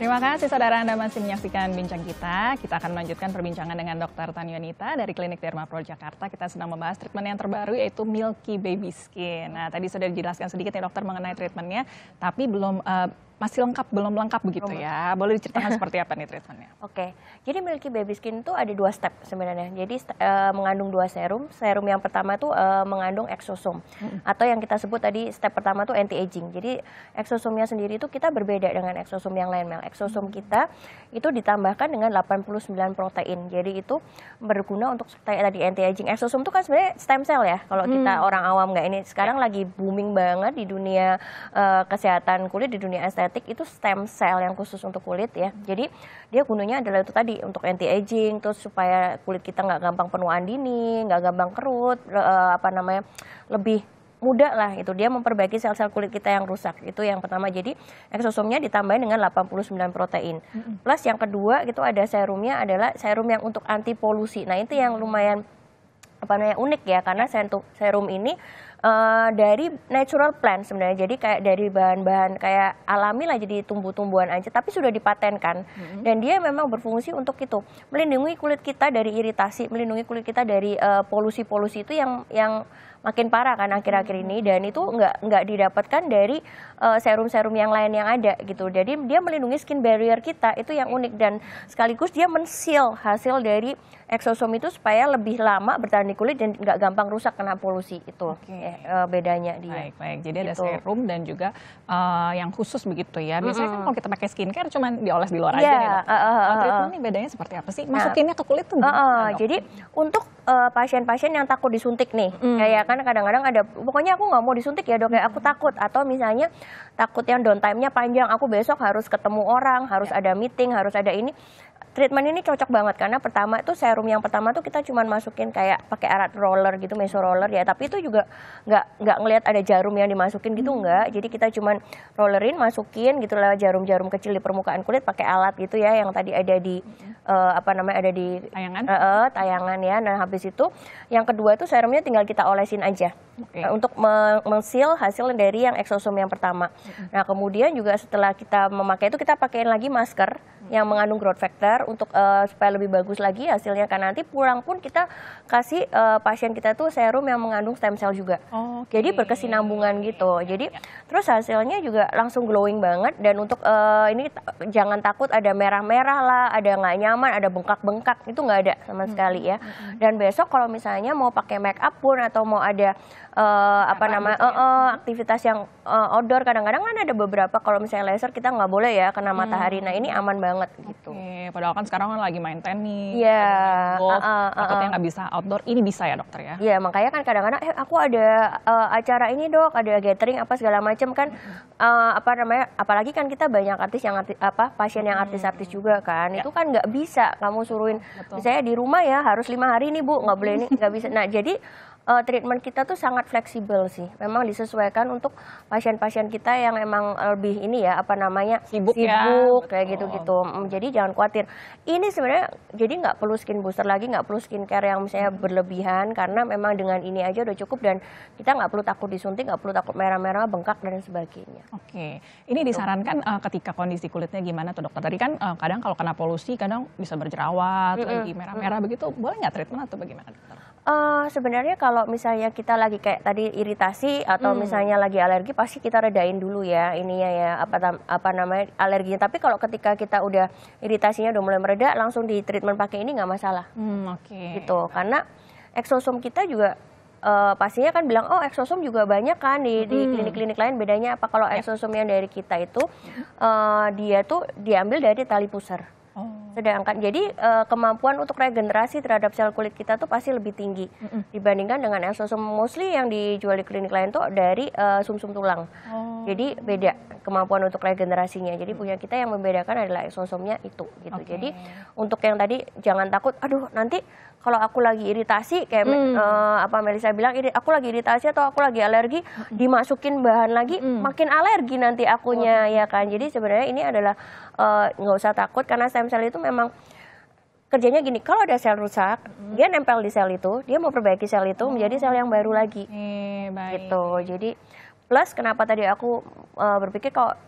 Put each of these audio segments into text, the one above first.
Terima kasih saudara, Anda masih menyaksikan Bincang Kita. Kita akan melanjutkan perbincangan dengan Dr. Tanyanita dari Klinik Derma Pro Jakarta. Kita sedang membahas treatment yang terbaru yaitu Milky Baby Skin. Nah, tadi sudah dijelaskan sedikit ya dokter mengenai treatmentnya, tapi belum lengkap begitu ya. Boleh diceritakan seperti apa nih treatmentnya? Oke, jadi Milky Baby Skin itu ada 2 step sebenarnya. Jadi mengandung 2 serum. Serum yang pertama tuh mengandung exosome atau yang kita sebut tadi step pertama tuh anti-aging. Jadi exosomenya sendiri itu kita berbeda dengan exosome yang lain, Mel. Exosome kita itu ditambahkan dengan 89 protein. Jadi itu berguna untuk tadi anti-aging. Exosome itu kan sebenarnya stem cell ya. Kalau kita orang awam nggak, ini sekarang lagi booming banget di dunia kesehatan kulit, di dunia estetik. Itu stem cell yang khusus untuk kulit ya. Jadi dia gunanya adalah itu tadi untuk anti aging, terus supaya kulit kita nggak gampang penuaan dini, nggak gampang kerut, lebih mudah lah itu. Dia memperbaiki sel-sel kulit kita yang rusak. Itu yang pertama. Jadi exosomenya ditambahin dengan 89 protein. Plus yang kedua itu ada serumnya, adalah serum yang untuk anti polusi. Nah, itu yang lumayan unik ya, karena serum ini dari natural plant sebenarnya, jadi kayak dari bahan-bahan kayak alami lah, jadi tumbuh-tumbuhan aja, tapi sudah dipatenkan dan dia memang berfungsi untuk itu, melindungi kulit kita dari iritasi, melindungi kulit kita dari polusi-polusi itu yang makin parah kan akhir-akhir ini, dan itu nggak didapatkan dari serum-serum yang lain yang ada gitu. Jadi dia melindungi skin barrier kita, itu yang unik, dan sekaligus dia men-seal hasil dari exosome itu supaya lebih lama bertahan di kulit dan nggak gampang rusak kena polusi itu. Bedanya dia. Baik. Jadi ada serum dan juga yang khusus begitu ya. Biasanya kan kalau kita pakai skincare cuman dioles di luar aja nih dokter. Treatment ini bedanya seperti apa sih? Masukinnya ke kulit tuh gimana, jadi untuk pasien-pasien yang takut disuntik nih, kayak kan kadang-kadang ada, pokoknya aku nggak mau disuntik ya dok, kayak aku takut, atau misalnya takut yang downtime-nya panjang, aku besok harus ketemu orang, harus ada meeting, harus ada ini. Treatment ini cocok banget karena pertama itu serum yang pertama tuh kita cuman masukin kayak pakai alat roller gitu, meso roller ya, tapi itu juga nggak ngelihat ada jarum yang dimasukin gitu, nggak. Jadi kita cuman rollerin, masukin gitu lah jarum-jarum kecil di permukaan kulit pakai alat gitu ya, yang tadi ada di ada di tayangan ya. Nah, habis itu yang kedua itu serumnya tinggal kita olesin aja untuk men-seal hasil dari yang exosome yang pertama. Nah, kemudian juga setelah kita memakai itu kita pakein lagi masker yang mengandung growth factor untuk supaya lebih bagus lagi hasilnya, kan nanti pulang pun kita kasih pasien kita tuh serum yang mengandung stem cell juga. Jadi berkesinambungan gitu. Jadi terus hasilnya juga langsung glowing banget, dan untuk ini jangan takut ada merah-merah lah, ada nggak nyaman, ada bengkak-bengkak, itu nggak ada sama sekali ya. Dan besok kalau misalnya mau pakai make up pun atau mau ada aktivitas yang outdoor, kadang-kadang kan ada beberapa kalau misalnya laser kita nggak boleh ya kena matahari. Nah, ini aman banget gitu. Padahal kan sekarang kan lagi main tenis, golf, takutnya nggak bisa outdoor, ini bisa ya dokter ya? Iya, makanya kan kadang-kadang aku ada acara ini dok, ada gathering apa segala macam kan, apalagi kan kita banyak pasien yang artis-artis juga kan, itu kan nggak bisa kamu suruhin, misalnya di rumah ya harus 5 hari nih bu, nggak boleh ini, nggak bisa. Nah, jadi treatment kita tuh sangat fleksibel sih, memang disesuaikan untuk pasien-pasien kita yang emang lebih ini ya sibuk kayak gitu-gitu. Jadi jangan khawatir. Ini sebenarnya jadi nggak perlu skin booster lagi, nggak perlu skincare yang misalnya berlebihan, karena memang dengan ini aja udah cukup, dan kita nggak perlu takut disuntik, nggak perlu takut merah-merah, bengkak dan sebagainya. Ini disarankan ketika kondisi kulitnya gimana tuh dokter? Tadi kan kadang kalau kena polusi kadang bisa berjerawat, lagi merah-merah begitu, boleh nggak treatment atau bagaimana dokter? Sebenarnya kalau misalnya kita lagi kayak tadi iritasi atau misalnya lagi alergi, pasti kita redain dulu ya ininya ya, alerginya. Tapi kalau ketika kita udah iritasinya udah mulai mereda, langsung di treatment pakai ini nggak masalah. Gitu, karena exosome kita juga pastinya kan bilang, exosome juga banyak kan di klinik-klinik lain. Bedanya apa? Kalau exosome yang dari kita itu dia tuh diambil dari tali pusar. Sedangkan jadi kemampuan untuk regenerasi terhadap sel kulit kita tuh pasti lebih tinggi dibandingkan dengan exosome mostly yang dijual di klinik lain tuh dari sumsum tulang. Jadi beda kemampuan untuk regenerasinya. Jadi punya kita yang membedakan adalah exosomenya itu gitu. Jadi untuk yang tadi jangan takut, aduh nanti kalau aku lagi iritasi kayak Melisa bilang, aku lagi iritasi atau aku lagi alergi, dimasukin bahan lagi makin alergi nanti akunya ya kan. Jadi sebenarnya ini adalah nggak usah takut, karena stem cell itu memang kerjanya gini, kalau ada sel rusak, dia nempel di sel itu, dia mau perbaiki sel itu menjadi sel yang baru lagi. Gitu. Jadi plus kenapa tadi aku berpikir kalau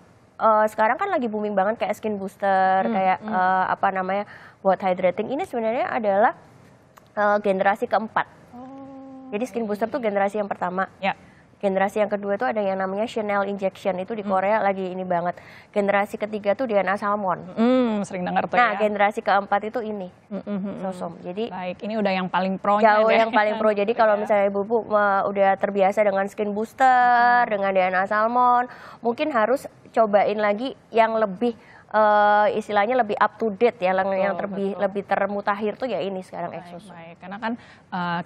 sekarang kan lagi booming banget kayak skin booster, kayak apa namanya buat hydrating. Ini sebenarnya adalah generasi keempat. Jadi skin booster tuh generasi yang pertama. Ya. Generasi yang kedua itu ada yang namanya Chanel Injection, itu di Korea lagi ini banget. Generasi ketiga tuh Diana Salmon. Sering dengar tuh Nah, ya. generasi keempat itu ini, Sosom. Jadi Baik, ini udah yang paling pro-nya jauh deh. yang paling pro. Jadi kalau misalnya ibu-ibu udah terbiasa dengan skin booster, dengan Diana Salmon, mungkin harus cobain lagi yang lebih istilahnya lebih up to date ya, yang lebih termutakhir tuh ya ini sekarang Exosome. Baik, karena kan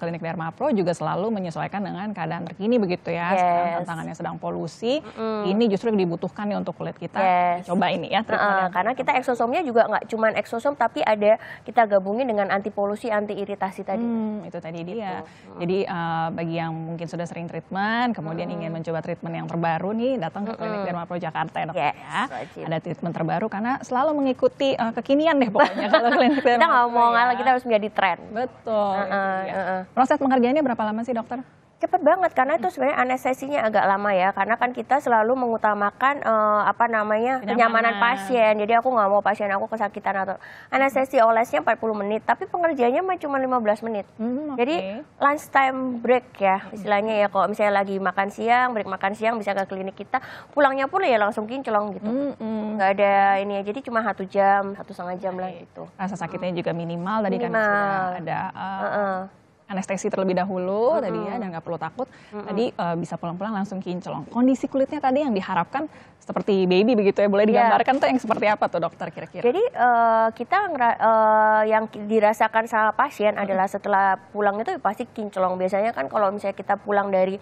Klinik Derma Pro juga selalu menyesuaikan dengan keadaan terkini begitu ya. Yes. Sekarang tantangannya sedang polusi, ini justru dibutuhkan nih untuk kulit kita. Coba ini ya. Karena kita Exosome-nya juga nggak cuma Exosome, tapi ada kita gabungin dengan anti polusi, anti iritasi tadi. Itu tadi dia. Jadi bagi yang mungkin sudah sering treatment, kemudian ingin mencoba treatment yang terbaru nih, datang ke Klinik Derma Pro Jakarta ya, Dok, ya. Wajib. Ada treatment terbaru karena selalu mengikuti kekinian deh pokoknya kalau Klinik Derma Kita nggak Pro mau ya. ngalah, kita harus menjadi tren. Betul. Itu dia. Proses pengerjaannya berapa lama sih, dokter? Cepet banget, karena itu sebenarnya anestesinya agak lama ya, karena kan kita selalu mengutamakan apa namanya kenyamanan pasien. Jadi aku nggak mau pasien aku kesakitan atau anestesi olesnya 40 menit, tapi pengerjaannya cuma 15 menit. Jadi lunch time break ya istilahnya ya, kalau misalnya lagi makan siang, break makan siang bisa ke klinik kita, pulangnya pun ya langsung kinclong gitu. Nggak ada ini ya, jadi cuma 1 jam, 1,5 jam lah gitu. Rasa sakitnya juga minimal tadi kan Minimal. sudah ada anestesi terlebih dahulu tadi ya, dan nggak perlu takut. Tadi bisa pulang-pulang langsung kinclong. Kondisi kulitnya tadi yang diharapkan seperti baby begitu ya, boleh digambarkan tuh yang seperti apa tuh, dokter, kira-kira? Jadi kita yang dirasakan sama pasien adalah setelah pulang itu pasti kinclong. Biasanya kan kalau misalnya kita pulang dari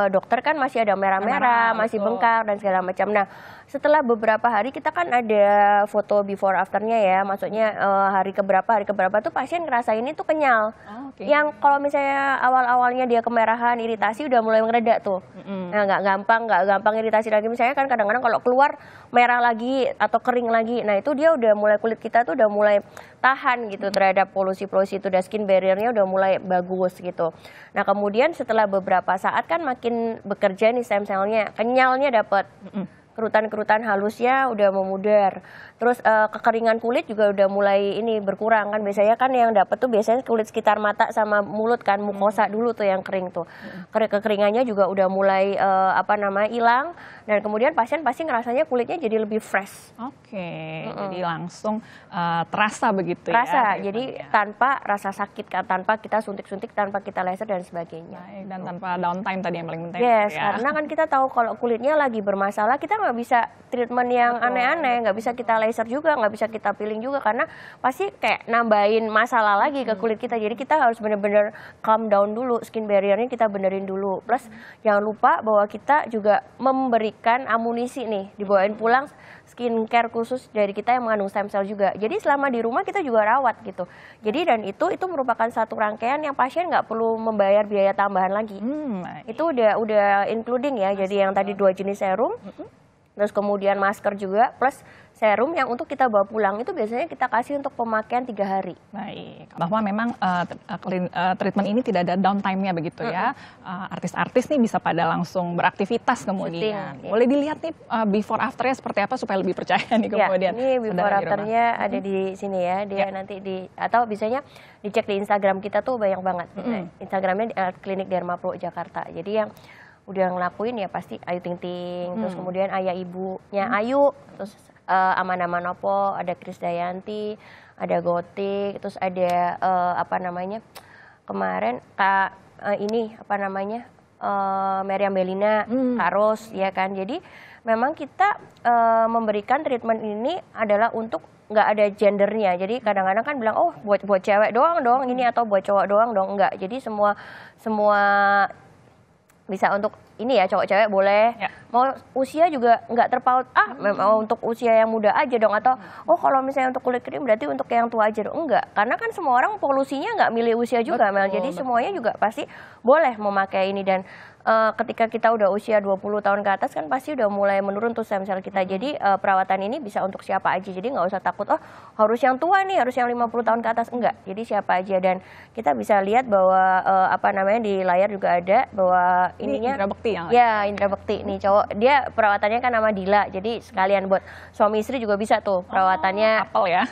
dokter kan masih ada merah-merah, masih bengkak dan segala macam. Nah, setelah beberapa hari kita kan ada foto before afternya ya, maksudnya hari keberapa tuh pasien ngerasain itu kenyal. Yang kalau misalnya awal-awalnya dia kemerahan, iritasi udah mulai ngereda tuh. Nah, nggak gampang iritasi lagi. Misalnya kan kadang-kadang kalau keluar merah lagi atau kering lagi, nah itu dia udah mulai, kulit kita tuh udah mulai tahan gitu terhadap polusi-polusi itu, dan skin barrier-nya udah mulai bagus gitu. Nah, kemudian setelah beberapa saat kan makin bekerja nih stem cell-nya, kenyalnya dapat. Kerutan-kerutan halusnya udah memudar. Terus kekeringan kulit juga udah mulai ini berkurang kan. Biasanya kan yang dapat tuh biasanya kulit sekitar mata sama mulut kan, mukosa dulu tuh yang kering tuh. Kekeringannya juga udah mulai hilang, dan kemudian pasien pasti ngerasanya kulitnya jadi lebih fresh. Jadi langsung terasa begitu Terasa, ya. jadi tanpa rasa sakit kan, tanpa kita suntik-suntik, tanpa kita laser dan sebagainya. Baik, dan tanpa downtime tadi yang paling penting. Yes, ya. karena kan kita tahu kalau kulitnya lagi bermasalah, kita nggak bisa treatment yang aneh-aneh, nggak bisa kita laser juga, nggak bisa kita peeling juga, karena pasti kayak nambahin masalah lagi ke kulit kita. Jadi kita harus benar-benar calm down dulu, skin barrier-nya kita benerin dulu. Plus jangan lupa bahwa kita juga memberikan amunisi nih, dibawain pulang skincare khusus dari kita yang mengandung stem cell juga. Jadi selama di rumah kita juga rawat gitu. Jadi dan itu merupakan satu rangkaian yang pasien nggak perlu membayar biaya tambahan lagi. Itu udah including ya. Jadi yang tadi 2 jenis serum, terus kemudian masker juga, plus serum yang untuk kita bawa pulang itu biasanya kita kasih untuk pemakaian 3 hari. Baik, bahwa memang treatment ini tidak ada downtime-nya begitu ya. Artis-artis nih bisa pada langsung beraktivitas kemudian. Shooting, Boleh dilihat nih before after-nya seperti apa supaya lebih percaya nih kemudian. Ini before after-nya ada di sini ya. Dia nanti atau biasanya dicek di Instagram kita tuh banyak banget. Instagramnya Klinik Derma Pro Jakarta. Jadi yang udah ngelakuin ya pasti Ayu Ting Ting, terus kemudian ayah ibunya Ayu, terus Amanda Manopo, ada Krisdayanti, ada Gotik, terus ada kemarin Kak Meriam Belina, Kak Ros ya kan. Jadi memang kita memberikan treatment ini adalah untuk nggak ada gendernya. Jadi kadang-kadang kan bilang buat cewek doang dong ini, atau buat cowok doang dong, enggak. Jadi semua bisa untuk ini ya, cowok cewek boleh. Mau usia juga nggak terpaut, memang untuk usia yang muda aja dong, atau kalau misalnya untuk kulit kering berarti untuk yang tua aja dong. Enggak, karena kan semua orang polusinya nggak milih usia juga, Mel. Jadi semuanya juga pasti boleh memakai ini. Dan ketika kita udah usia 20 tahun ke atas kan pasti udah mulai menurun tuh stem cell kita. Jadi perawatan ini bisa untuk siapa aja. Jadi nggak usah takut, oh harus yang tua nih, harus yang 50 tahun ke atas. Enggak. Jadi siapa aja. Dan kita bisa lihat bahwa di layar juga ada bahwa ininya Indra Bekti yang ya Indra Bekti nih cowok. Dia perawatannya kan nama Dila. Jadi sekalian buat suami istri juga bisa tuh perawatannya. couple ya.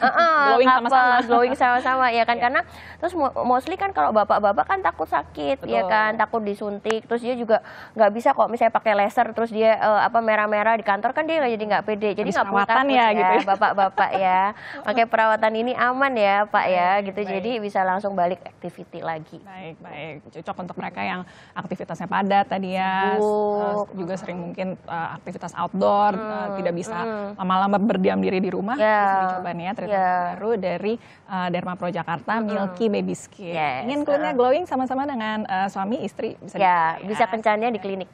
Glowing sama-sama. Glowing sama-sama ya kan. Karena terus mostly kan kalau bapak-bapak kan takut sakit. Betul. Ya kan, takut disuntik. Terus dia juga nggak bisa kok misalnya pakai laser terus dia merah-merah di kantor kan dia jadi nggak pede. Jadi nggak perlu takut ya, gitu ya. bapak-bapak ya. Pakai perawatan ini aman ya Pak ya gitu. Baik. Jadi bisa langsung balik activity lagi. Baik. Cocok untuk mereka yang aktivitasnya padat tadi ya. Juga sering mungkin aktivitas outdoor, tidak bisa lama-lama berdiam diri di rumah. Bisa dicoba nih ya treatment baru dari Derma Pro Jakarta, Milky Baby Skin. Yes. Ingin kulitnya glowing sama-sama dengan suami istri bisa Ya, bisa kencannya di klinik.